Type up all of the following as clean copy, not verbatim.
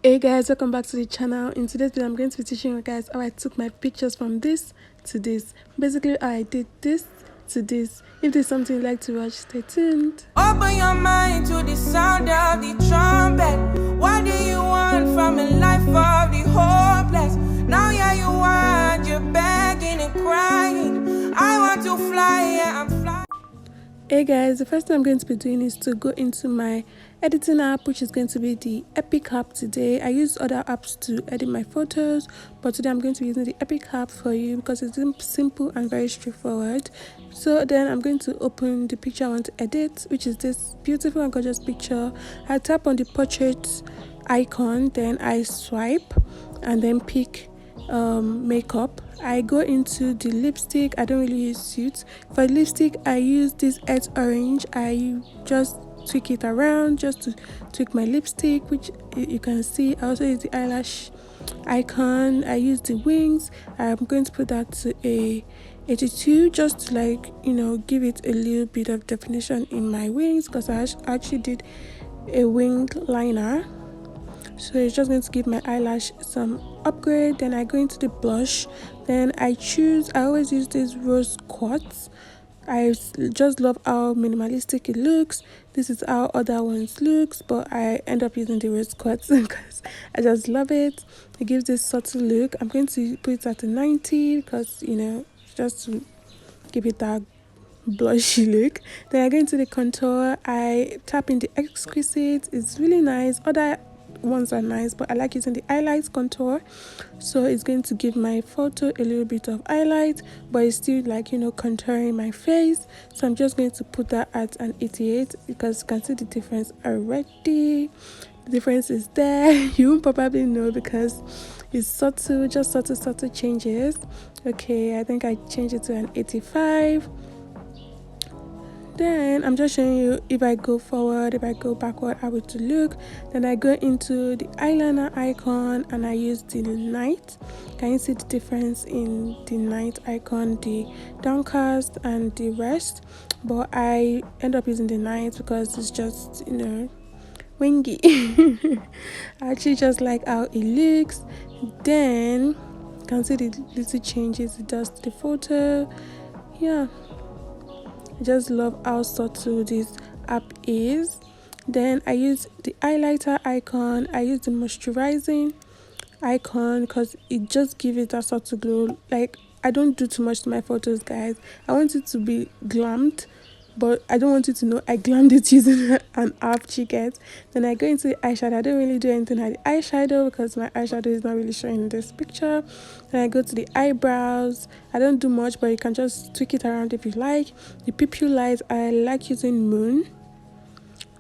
Hey guys, welcome back to the channel. In today's video I'm going to be teaching you guys how I took my pictures from this to this, basically how I did this to this. If there's something you'd like to watch, stay tuned. Open your mind to the sound of the trumpet. What do you want from a life of the hopeless? Now you want, you're begging and crying. I want to fly, yeah, I'm flying. Hey guys, the first thing I'm going to be doing is to go into my editing app, which is going to be the Epic app today. I use other apps to edit my photos, but today I'm going to be using the Epic app for you because it's simple and very straightforward. So then I'm going to open the picture I want to edit, which is this beautiful and gorgeous picture. I tap on the portrait icon, then I swipe and then pick makeup. I go into the lipstick. I don't really use suits. For lipstick I use this earth orange. I just tweak it around just to tweak my lipstick, which you can see. I also use the eyelash icon. I use the wings. I'm going to put that to a 82 just to give it a little bit of definition in my wings, because I actually did a wing liner. So it's just going to give my eyelash some upgrade. Then I go into the blush. Then I always use this rose quartz. I just love how minimalistic it looks. This is how other ones looks, but I end up using the rose quartz because I just love it. It gives this subtle look. I'm going to put it at a 90 because just to give it that blushy look. Then I go into the contour. I tap in the exquisite. It's really nice. Other ones are nice, but I like using the highlight contour, so it's going to give my photo a little bit of highlight, but it's still contouring my face. So I'm just going to put that at an 88 because you can see the difference already. The difference is there. You won't probably know because it's subtle, just subtle changes. Okay, I think I changed it to an 85. Then I'm just showing you if I go forward, if I go backward, how it will look. Then I go into the eyeliner icon and I use the night. Can you see the difference in the night icon, the downcast and the rest? But I end up using the night because it's just wingy. I actually just like how it looks. Then you can see the little changes it does to the photo. Yeah, I just love how subtle this app is. Then I use the highlighter icon. I use the moisturizing icon because it just gives it a subtle glow. Like, I don't do too much to my photos, guys. I want it to be glammed, but I don't want you to know I glammed it using an app, chickens. Then I go into the eyeshadow. I don't really do anything at the eyeshadow because my eyeshadow is not really showing in this picture. Then I go to the eyebrows. I don't do much, but you can just tweak it around if you like. The pupil light, I like using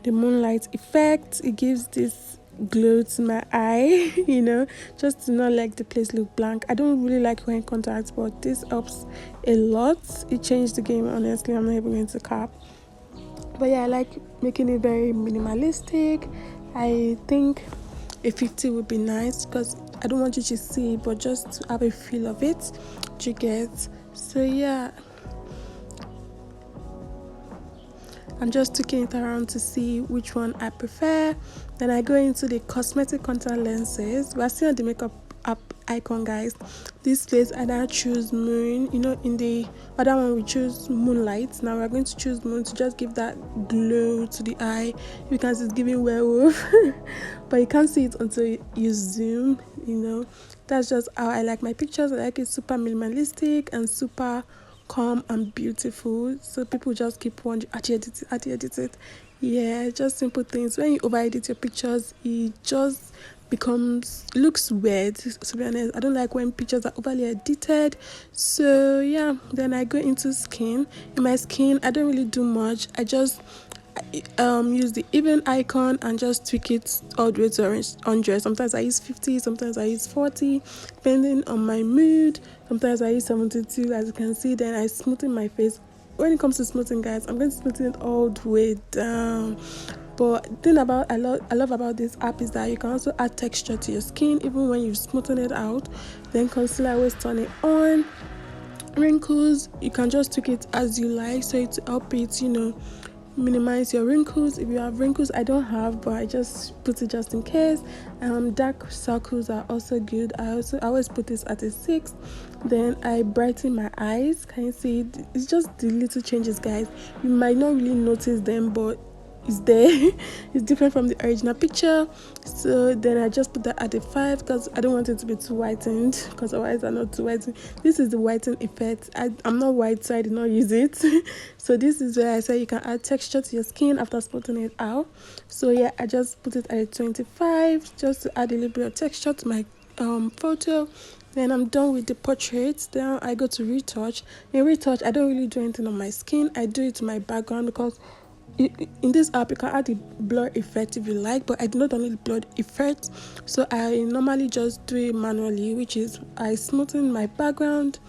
the moonlight effect. It gives this glow to my eye, just to not let the place look blank. I don't really like wearing contacts, but this helps a lot. It changed the game, honestly. I'm not even going to cap, but yeah, I like making it very minimalistic. I think a 50 would be nice because I don't want you to see it, but just to have a feel of it, you get. So yeah, I'm just tweaking it around to see which one I prefer. Then I go into the cosmetic contact lenses. We're still on the makeup app icon, guys. This place I now choose moon. In the other one we choose moonlight. Now we're going to choose moon to just give that glow to the eye. You can see it's giving werewolf but you can't see it until you zoom. That's just how I like my pictures. I like it super minimalistic and super calm and beautiful, so people just keep wondering, how do you edit it? Yeah, just simple things. When you over edit your pictures, it just looks weird, to be honest. I don't like when pictures are overly edited. So yeah, then I go into skin. In my skin, I don't really do much. I just use the even icon and just tweak it all the way to 100. Sometimes I use 50, sometimes I use 40, depending on my mood. Sometimes I use 72, as you can see. Then I smoothen my face. When it comes to smoothing, guys, I'm going to smoothen it all the way down. But the thing I love about this app is that you can also add texture to your skin even when you smoothen it out. Then concealer, I always turn it on. Wrinkles, you can just tweak it as you like, so it help it minimize your wrinkles. If you have wrinkles, I don't have, but I just put it just in case. Dark circles are also good. I always put this at a 6. Then I brighten my eyes. Can you see it? It's just the little changes, guys. You might not really notice them, but is there. It's different from the original picture. So then I just put that at a 5 because I don't want it to be too whitened, because otherwise I'm not too whitened. This is the whiten effect. I'm not white, so I did not use it. So this is where I say you can add texture to your skin after spotting it out. So yeah, I just put it at a 25 just to add a little bit of texture to my photo. Then I'm done with the portrait. Then I go to retouch. In retouch, I don't really do anything on my skin. I do it to my background because in this app you can add the blur effect if you like, but I do not only blur effect, so I normally just do it manually, which is I smoothen my background,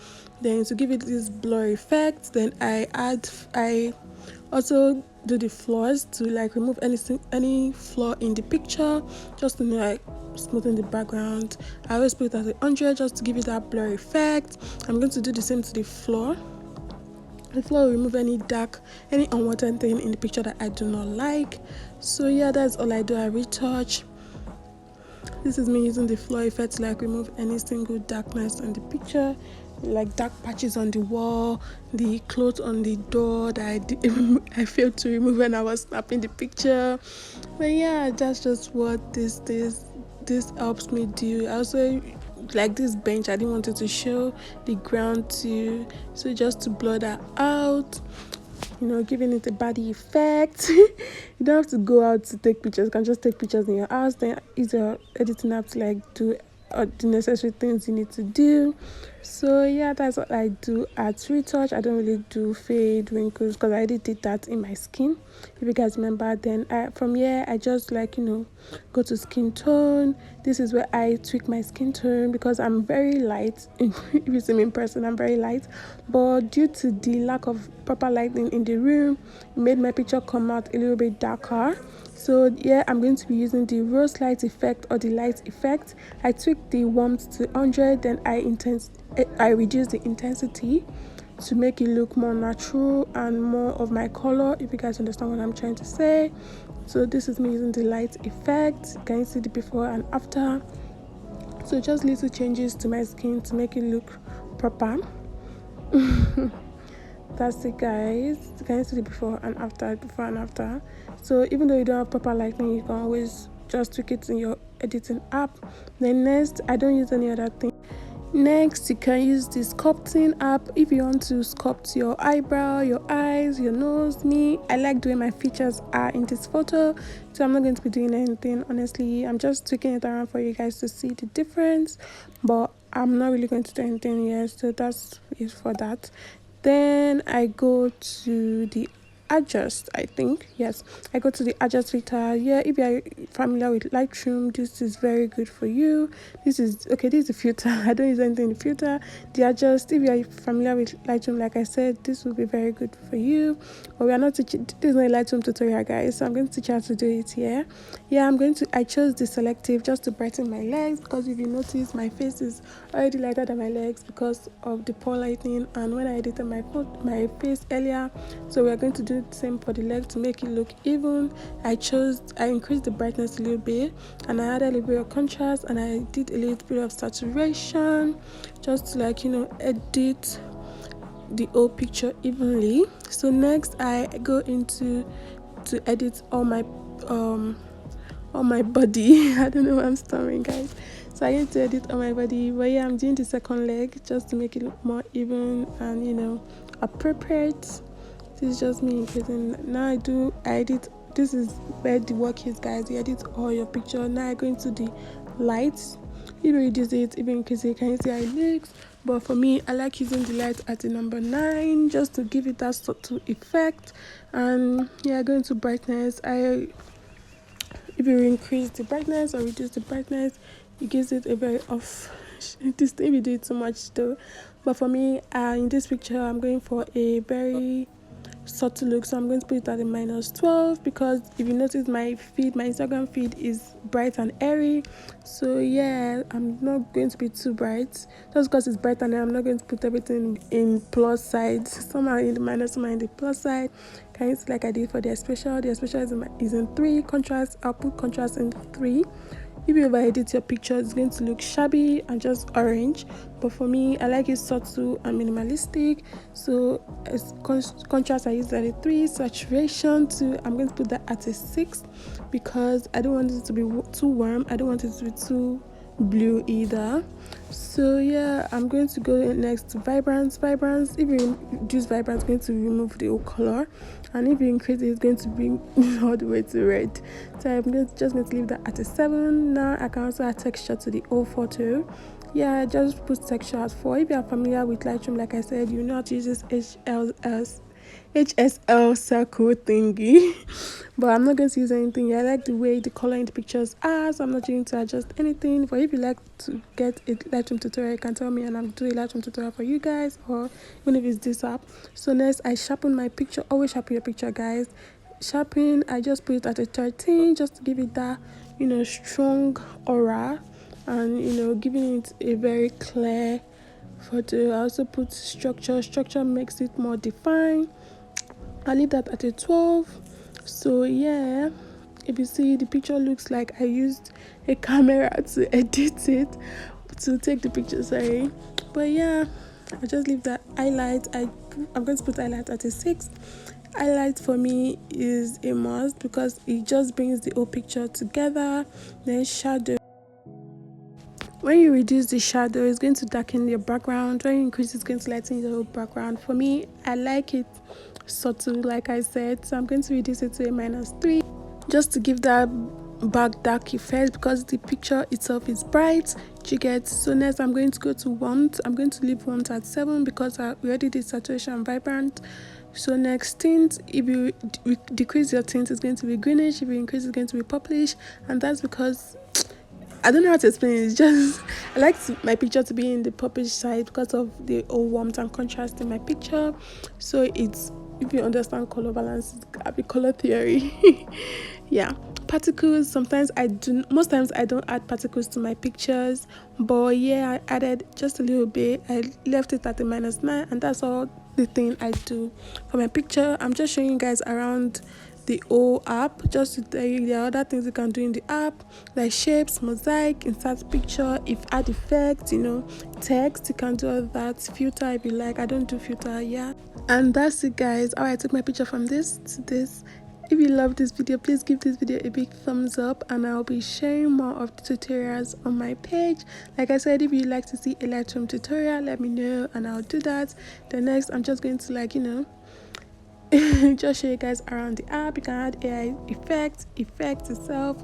then to give it this blur effect. Then I also do the flaws to like remove any flaw in the picture, just to like smoothen the background. I always put it at 100 just to give it that blur effect. I'm going to do the same to the floor. The floor will remove any unwanted thing in the picture that I do not like. So yeah, that's all I do. I retouch. This is me using the floor effect to like remove any single darkness in the picture, like dark patches on the wall, the clothes on the door that I failed to remove when I was snapping the picture. But yeah, that's just what this helps me do. I also like this bench, I didn't want it to show the ground too, so just to blur that out, giving it a body effect. You don't have to go out to take pictures. You can just take pictures in your house, then use your editing app to like do the necessary things you need to do. So yeah, that's what I do at retouch. I don't really do fade, wrinkles, because I already did that in my skin, if you guys remember. Then from here I just like go to skin tone. This is where I tweak my skin tone because I'm very light. If you see me in person, I'm very light, but due to the lack of proper lighting in the room, it made my picture come out a little bit darker. So yeah, I'm going to be using the rose light effect or the light effect. I tweak the warmth to 100, then I reduce the intensity to make it look more natural and more of my color, if you guys understand what I'm trying to say. So this is me using the light effect. Can you see the before and after? So just little changes to my skin to make it look proper. That's it, guys. Can you see the before and after? So even though you don't have proper lighting, you can always just tweak it in your editing app. Then next, I don't use any other thing. Next, you can use the sculpting app if you want to sculpt your eyebrow, your eyes, your nose. I like doing my features are in this photo, so I'm not going to be doing anything, honestly. I'm just tweaking it around for you guys to see the difference, but I'm not really going to do anything yet, so that's it for that. Then I go to the adjust, I think. Yes, I go to the adjust filter. Yeah, if you are familiar with Lightroom, this is very good for you. This is the filter. I don't use anything in the filter. The adjust, if you are familiar with Lightroom, like I said, this will be very good for you. But we are not teaching, this is not a Lightroom tutorial, guys, so I'm going to teach you how to do it here. Yeah, I chose the selective just to brighten my legs, because if you notice, my face is already lighter than my legs because of the poor lighting and when I edited my face earlier. So we are going to do the same for the leg to make it look even. I increased the brightness a little bit, and I added a little bit of contrast, and I did a little bit of saturation just to edit the whole picture evenly. So next I go into to edit all my body. I don't know why I'm stammering, guys. So I get to edit on my body, but yeah, I'm doing the second leg just to make it look more even and appropriate. This is just me increasing. Now I edit. This is where the work is, guys. You edit all your picture. Now I go into the lights. If you reduce it, even increase it, can you see how it looks? But for me, I like using the light at the number 9 just to give it that subtle effect. And yeah, go into brightness. If you increase the brightness or reduce the brightness, it gives it a very off. This thing we do it too much though. But for me, in this picture, I'm going for a very subtle look, so I'm going to put it at a -12 because if you notice, my Instagram feed is bright and airy. So yeah, I'm not going to be too bright. Just because it's bright and I'm not going to put everything in plus side. Some are in the minus, some are in the plus side. Can you see like I did for the special? The special is in 3 contrast. I'll put contrast in 3. If you ever edit your picture, it's going to look shabby and just orange, but for me, I like it subtle and minimalistic. So as contrast, I use that at a 3. Saturation too, I'm going to put that at a 6 because I don't want it to be too warm. I don't want it to be too blue either. So yeah, I'm going to go next to vibrance. If you reduce vibrance, it's going to remove the old color, and if you increase it, it's going to bring all the way to red. So I'm just going to leave that at a 7. Now I can also add texture to the old photo. Yeah, just put texture at 4. If you are familiar with Lightroom, like I said, you know how to use this HSL circle thingy. But I'm not going to use anything. I like the way the color in the pictures are, so I'm not going to adjust anything. But if you like to get a Lightroom tutorial, you can tell me and I'll do a Lightroom tutorial for you guys, or even if it's this app. So next, I sharpen my picture. Always sharpen your picture, guys. Sharpen, I just put it at a 13 just to give it that, strong aura, and giving it a very clear photo. I also put structure makes it more defined. I leave that at a 12. So yeah, if you see, the picture looks like I used a camera to edit it, to take the picture, sorry. But yeah, I just leave that highlight. I'm going to put highlight at a 6. Highlight for me is a must because it just brings the whole picture together. Then shadow, when you reduce the shadow, it's going to darken your background. When you increase, it's going to lighten your whole background. For me, I like it subtle, like I said, so I'm going to reduce it to a -3 just to give that back dark effect because the picture itself is bright. You get? So next, I'm going to go to warmth. I'm going to leave warmth at 7 because I already did saturation and vibrant. So next, tint, if you decrease your tint, it's going to be greenish. If you increase, it's going to be purplish, and that's because I don't know how to explain it. It's just I like my picture to be in the purplish side because of the old warmth and contrast in my picture. So it's, if you understand color balance, it's color theory. Yeah, particles. Most times I don't add particles to my pictures, but yeah, I added just a little bit. I left it at a -9, and that's all the thing I do for my picture. I'm just showing you guys around the whole app just to tell you there are other things you can do in the app, like shapes, mosaic, insert picture, if add effects, text, you can do all that. Filter if you like. I don't do filter. Yeah, and that's it, guys. I took my picture from this to this. If you love this video, please give this video a big thumbs up, and I'll be sharing more of the tutorials on my page. Like I said, if you'd like to see a Lightroom tutorial, let me know and I'll do that. The next, I'm just going to just show you guys around the app. You can add AI effects itself.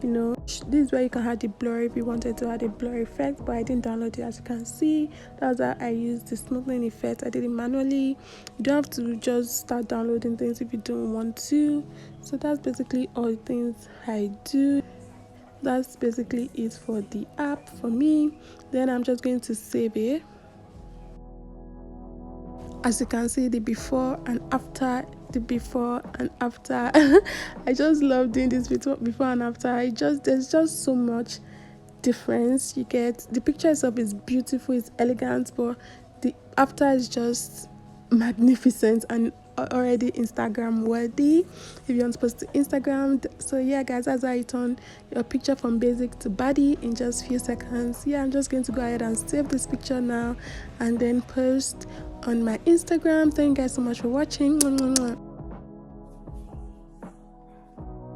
This is where you can add the blur if you wanted to add a blur effect, but I didn't download it, as you can see. That's how I used the smoothing effect. I did it manually. You don't have to just start downloading things if you don't want to. So that's basically all the things I do. That's basically it for the app for me. Then I'm just going to save it. As you can see, the before and after. I just love doing this before and after. There's just so much difference. You get, the picture itself is beautiful, it's elegant, but the after is just magnificent and already Instagram worthy if you want to post to Instagram. So yeah, guys, that's how you turn your picture from basic to baddie in just few seconds. Yeah, I'm just going to go ahead and save this picture now and then post on my Instagram. Thank you guys so much for watching.